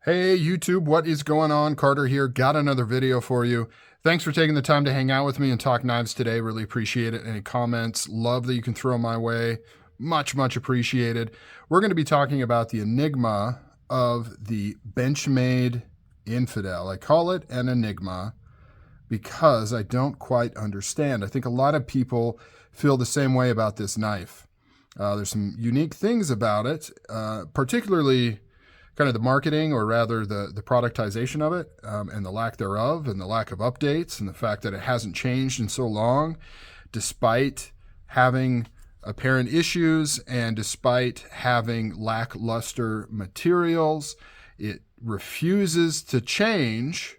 Hey YouTube, what is going on? Carter here. Got another video for you. Thanks for taking the time to hang out with me and talk knives today. Really appreciate it. Any comments, love that you can throw my way. Much appreciated. We're going to be talking about the enigma of the Benchmade Infidel. I call it an enigma because I don't quite understand. I think a lot of people feel the same way about this knife. There's some unique things about it, particularly kind of the marketing, or rather the productization of it, and the lack thereof, and the lack of updates, and the fact that it hasn't changed in so long, despite having apparent issues and despite having lackluster materials. It refuses to change,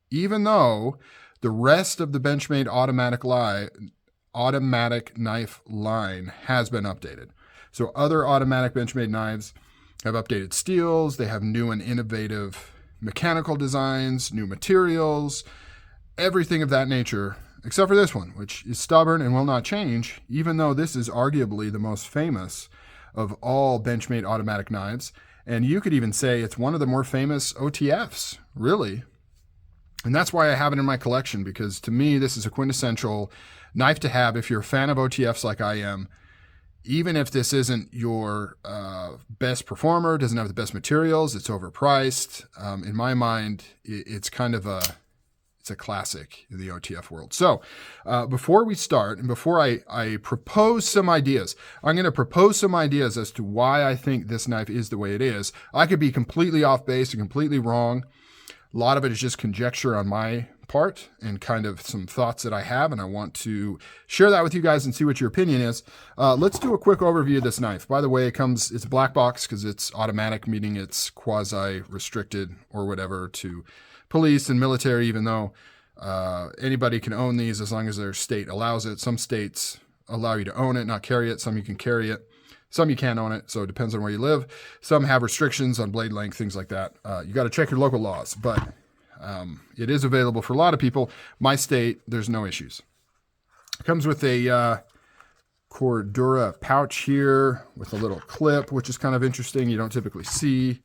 even though the rest of the Benchmade automatic knife line has been updated. So other automatic Benchmade knives have updated steels, they have new and innovative mechanical designs, new materials, everything of that nature, except for this one, which is stubborn and will not change, even though this is arguably the most famous of all Benchmade automatic knives. And you could even say it's one of the more famous OTFs, really. And that's why I have it in my collection, because to me, this is a quintessential knife to have if you're a fan of OTFs like I am. Even if this isn't your best performer, doesn't have the best materials, it's overpriced. In my mind, it's kind of a classic in the OTF world. So before we start, and before I propose some ideas, I'm going to propose some ideas as to why I think this knife is the way it is. I could be completely off base and completely wrong. A lot of it is just conjecture on my part and kind of some thoughts that I have, and I want to share that with you guys and see what your opinion is. Let's do a quick overview of this knife. By the way, it's a black box because it's automatic, meaning it's quasi-restricted or whatever to police and military, even though anybody can own these as long as their state allows it. Some states allow you to own it, not carry it. Some you can carry it. Some you can't own it, so it depends on where you live. Some have restrictions on blade length, things like that. You got to check your local laws, but it is available for a lot of people. My state, there's no issues. It comes with a Cordura pouch here with a little clip, which is kind of interesting. You don't typically see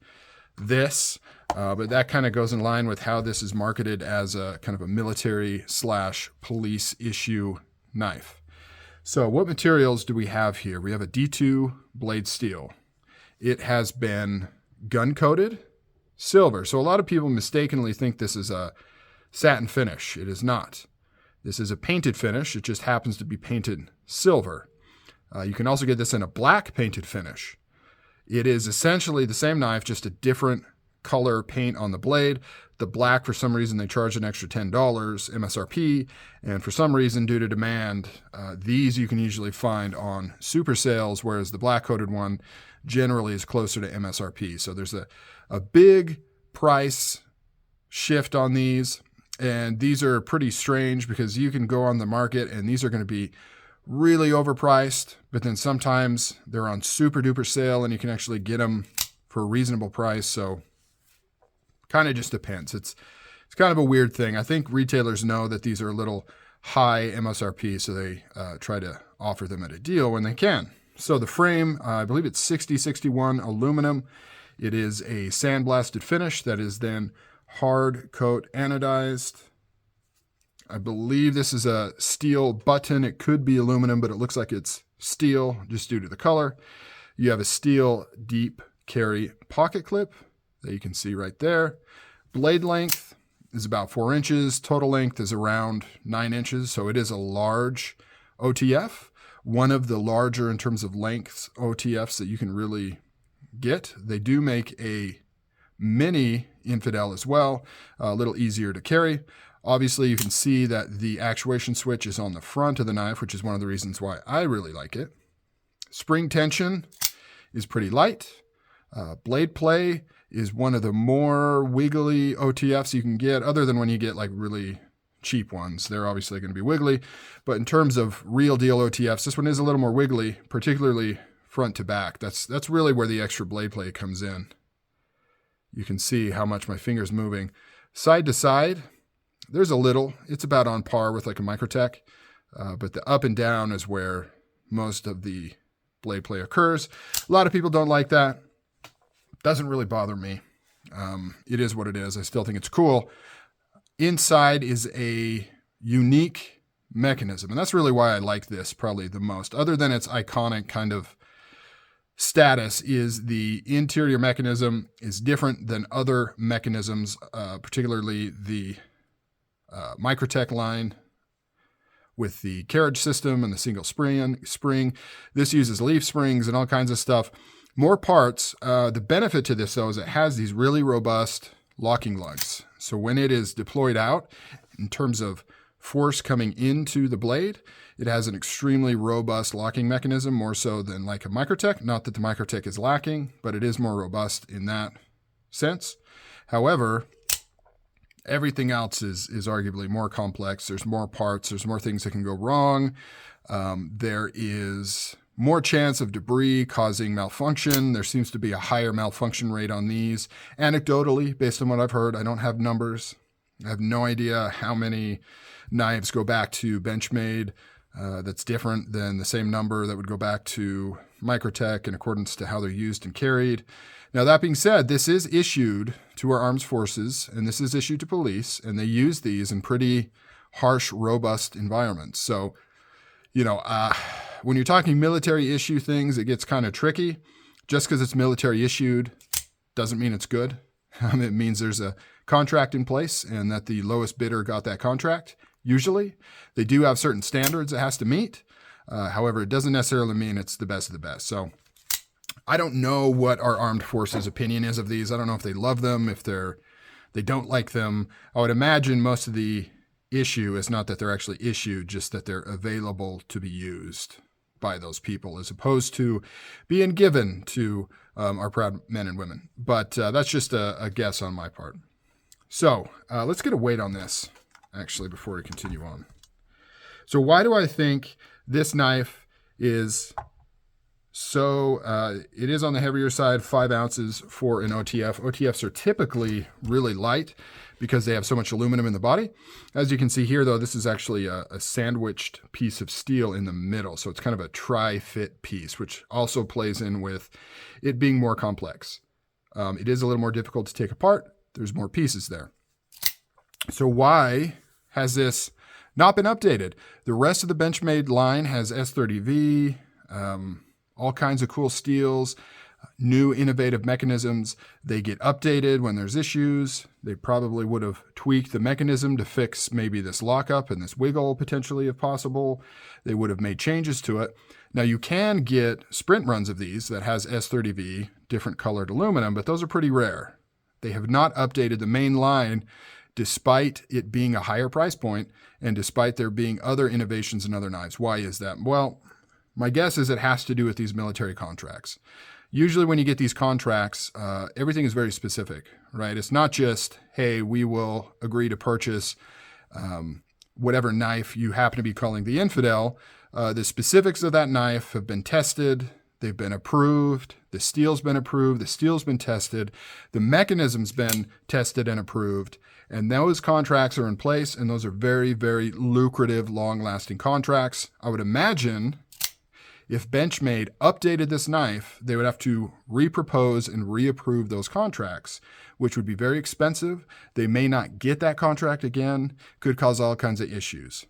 this, but that kind of goes in line with how this is marketed as a kind of a military / police issue knife. So what materials do we have here? We have a D2 blade steel. It has been gun coated silver. So a lot of people mistakenly think this is a satin finish. It is not. This is a painted finish. It just happens to be painted silver. You can also get this in a black painted finish. It is essentially the same knife, just a different color paint on the blade. The black, for some reason, they charge an extra $10 MSRP, and for some reason, due to demand, these you can usually find on super sales, whereas the black-coated one generally is closer to MSRP. So there's a big price shift on these, and these are pretty strange because you can go on the market and these are going to be really overpriced, but then sometimes they're on super-duper sale and you can actually get them for a reasonable price. So kind of just depends. It's kind of a weird thing. I think retailers know that these are a little high MSRP, so they try to offer them at a deal when they can. So the frame, I believe it's 6061 aluminum. It is a sandblasted finish that is then hard coat anodized. I believe this is a steel button. It could be aluminum, but it looks like it's steel just due to the color. You have a steel deep carry pocket clip that you can see right there. Blade length is about 4 inches. Total length is around 9 inches. So it is a large OTF, one of the larger in terms of lengths OTFs that you can really get. They do make a mini Infidel as well, a little easier to carry. Obviously, you can see that the actuation switch is on the front of the knife, which is one of the reasons why I really like it. Spring tension is pretty light. Blade play is one of the more wiggly OTFs you can get, other than when you get like really cheap ones. They're obviously going to be wiggly, but in terms of real deal OTFs, this one is a little more wiggly, particularly front to back. That's really where the extra blade play comes in. You can see how much my finger's moving. Side to side, there's a little. It's about on par with like a Microtech, but the up and down is where most of the blade play occurs. A lot of people don't like that. Doesn't really bother me. It is what it is. I still think it's cool. Inside is a unique mechanism, and that's really why I like this probably the most. Other than its iconic kind of status, is the interior mechanism is different than other mechanisms, particularly the Microtech line with the carriage system and the single spring. This uses leaf springs and all kinds of stuff. More parts. The benefit to this, though, is it has these really robust locking lugs. So when it is deployed out, in terms of force coming into the blade, it has an extremely robust locking mechanism, more so than like a Microtech. Not that the Microtech is lacking, but it is more robust in that sense. However, everything else is arguably more complex. There's more parts. There's more things that can go wrong. There is more chance of debris causing malfunction. There seems to be a higher malfunction rate on these. Anecdotally, based on what I've heard, I don't have numbers. I have no idea how many knives go back to Benchmade that's different than the same number that would go back to Microtech in accordance to how they're used and carried. Now, that being said, this is issued to our armed forces, and this is issued to police, and they use these in pretty harsh, robust environments. So, when you're talking military issue things, it gets kind of tricky. Just because it's military issued doesn't mean it's good. It means there's a contract in place and that the lowest bidder got that contract. Usually, they do have certain standards it has to meet. However, it doesn't necessarily mean it's the best of the best. So I don't know what our armed forces' opinion is of these. I don't know if they love them, if they don't like them. I would imagine most of the issue is not that they're actually issued, just that they're available to be used by those people, as opposed to being given to our proud men and women. But that's just a guess on my part. So let's get a weight on this, actually, before we continue on. So why do I think this knife is so, it is on the heavier side, 5 ounces for an OTF. OTFs are typically really light because they have so much aluminum in the body. As you can see here, though, this is actually a sandwiched piece of steel in the middle. So it's kind of a tri-fit piece, which also plays in with it being more complex. It is a little more difficult to take apart. There's more pieces there. So why has this not been updated? The rest of the Benchmade line has S30V, all kinds of cool steels, new innovative mechanisms. They get updated when there's issues. They probably would have tweaked the mechanism to fix maybe this lockup and this wiggle potentially if possible. They would have made changes to it. Now you can get sprint runs of these that has S30V, different colored aluminum, but those are pretty rare. They have not updated the main line despite it being a higher price point and despite there being other innovations in other knives. Why is that? Well, my guess is it has to do with these military contracts. Usually when you get these contracts, everything is very specific, right? It's not just, hey, we will agree to purchase whatever knife you happen to be calling the Infidel. The specifics of that knife have been tested. They've been approved. The steel's been approved. The steel's been tested. The mechanism's been tested and approved. And those contracts are in place, and those are very, very lucrative, long-lasting contracts. I would imagine if Benchmade updated this knife, they would have to repropose and reapprove those contracts, which would be very expensive. They may not get that contract again, could cause all kinds of issues.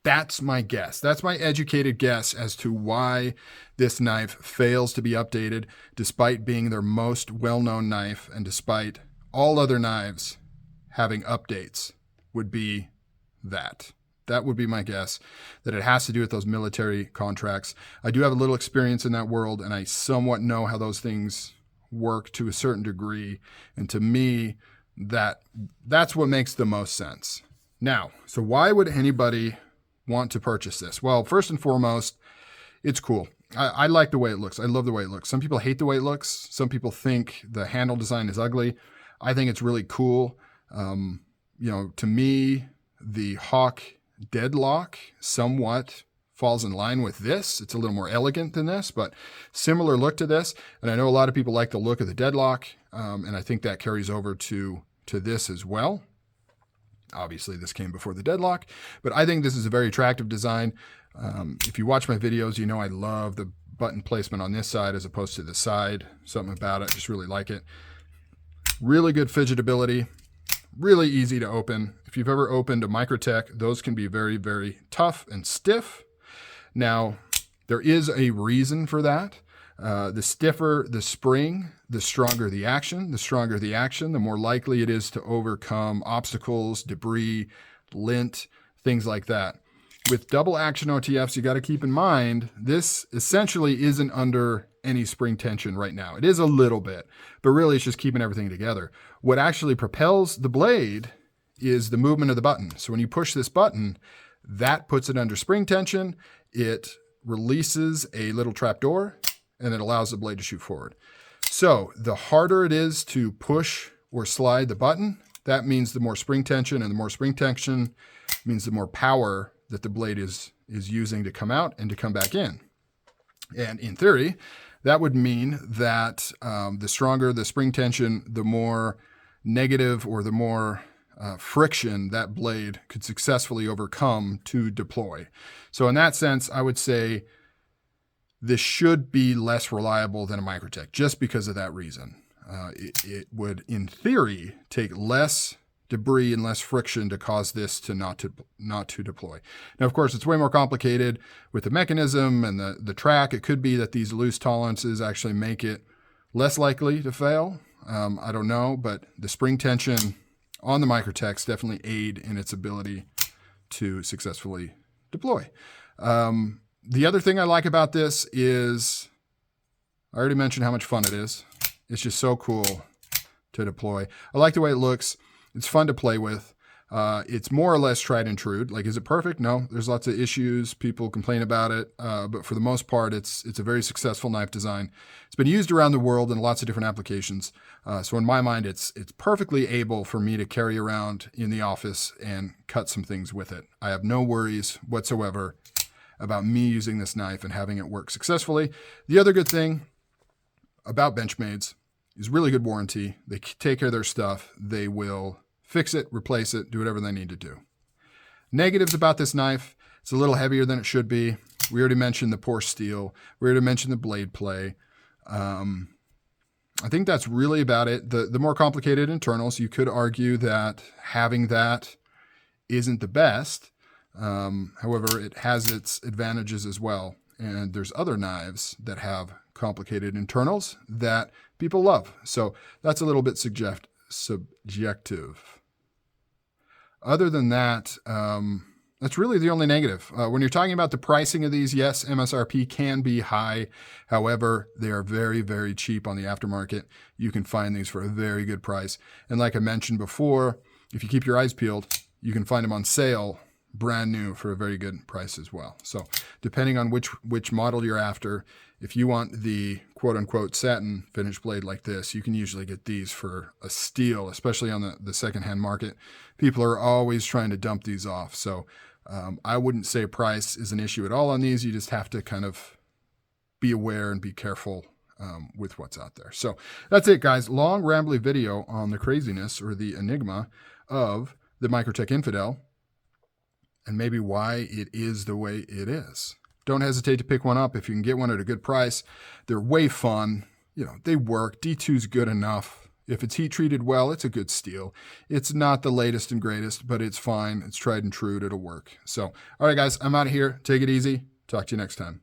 That's my guess. That's my educated guess as to why this knife fails to be updated, despite being their most well-known knife and despite all other knives having updates, would be that. That would be my guess, that it has to do with those military contracts. I do have a little experience in that world, and I somewhat know how those things work to a certain degree. And to me, that's what makes the most sense. Now, so why would anybody want to purchase this? Well, first and foremost, it's cool. I like the way it looks. I love the way it looks. Some people hate the way it looks. Some people think the handle design is ugly. I think it's really cool. To me, the Hawk deadlock somewhat falls in line with this. It's a little more elegant than this, but similar look to this. And I know a lot of people like the look of the deadlock, and I think that carries over to this as well. Obviously, this came before the deadlock, but I think this is a very attractive design. If you watch my videos, you know I love the button placement on this side as opposed to the side. Something about it, just really like it. Really good fidgetability, really easy to open. If you've ever opened a Microtech, those can be very, very tough and stiff. Now, there is a reason for that. The stiffer the spring, the stronger the action. The stronger the action, the more likely it is to overcome obstacles, debris, lint, things like that. With double action OTFs, you got to keep in mind, this essentially isn't under any spring tension right now. It is a little bit, but really it's just keeping everything together. What actually propels the blade is the movement of the button. So when you push this button, that puts it under spring tension. It releases a little trap door, and it allows the blade to shoot forward. So the harder it is to push or slide the button, that means the more spring tension, and the more spring tension means the more power that the blade is using to come out and to come back in. And in theory, that would mean that the stronger the spring tension, the more negative or the more friction that blade could successfully overcome to deploy. So in that sense, I would say this should be less reliable than a Microtech just because of that reason. It would, in theory, take less debris and less friction to cause this to not to deploy. Now, of course, it's way more complicated with the mechanism and the track. It could be that these loose tolerances actually make it less likely to fail. I don't know, but the spring tension on the Microtechs definitely aid in its ability to successfully deploy. The other thing I like about this is, I already mentioned how much fun it is. It's just so cool to deploy. I like the way it looks. It's fun to play with. It's more or less tried and true. Like, is it perfect? No, there's lots of issues. People complain about it. But for the most part, it's a very successful knife design. It's been used around the world in lots of different applications. So in my mind, it's perfectly able for me to carry around in the office and cut some things with it. I have no worries whatsoever about me using this knife and having it work successfully. The other good thing about Benchmades is really good warranty. They take care of their stuff. They will fix it, replace it, do whatever they need to do. Negatives about this knife, it's a little heavier than it should be. We already mentioned the poor steel. We already mentioned the blade play. I think that's really about it. The more complicated internals, you could argue that having that isn't the best. However, it has its advantages as well. And there's other knives that have complicated internals that people love. So that's a little bit subjective. Other than that, that's really the only negative. When you're talking about the pricing of these, yes, MSRP can be high. However, they are very, very cheap on the aftermarket. You can find these for a very good price. And like I mentioned before, if you keep your eyes peeled, you can find them on sale brand new for a very good price as well. So depending on which model you're after, if you want the quote-unquote satin finish blade like this, you can usually get these for a steal, especially on the secondhand market. People are always trying to dump these off. So I wouldn't say price is an issue at all on these. You just have to kind of be aware and be careful with what's out there. So that's it, guys. Long, rambly video on the craziness or the enigma of the Microtech Infidel, and maybe why it is the way it is. Don't hesitate to pick one up if you can get one at a good price. They're way fun. You know, they work. D2's good enough. If it's heat treated well, it's a good steel. It's not the latest and greatest, but it's fine. It's tried and true. It'll work. So, all right, guys, I'm out of here. Take it easy. Talk to you next time.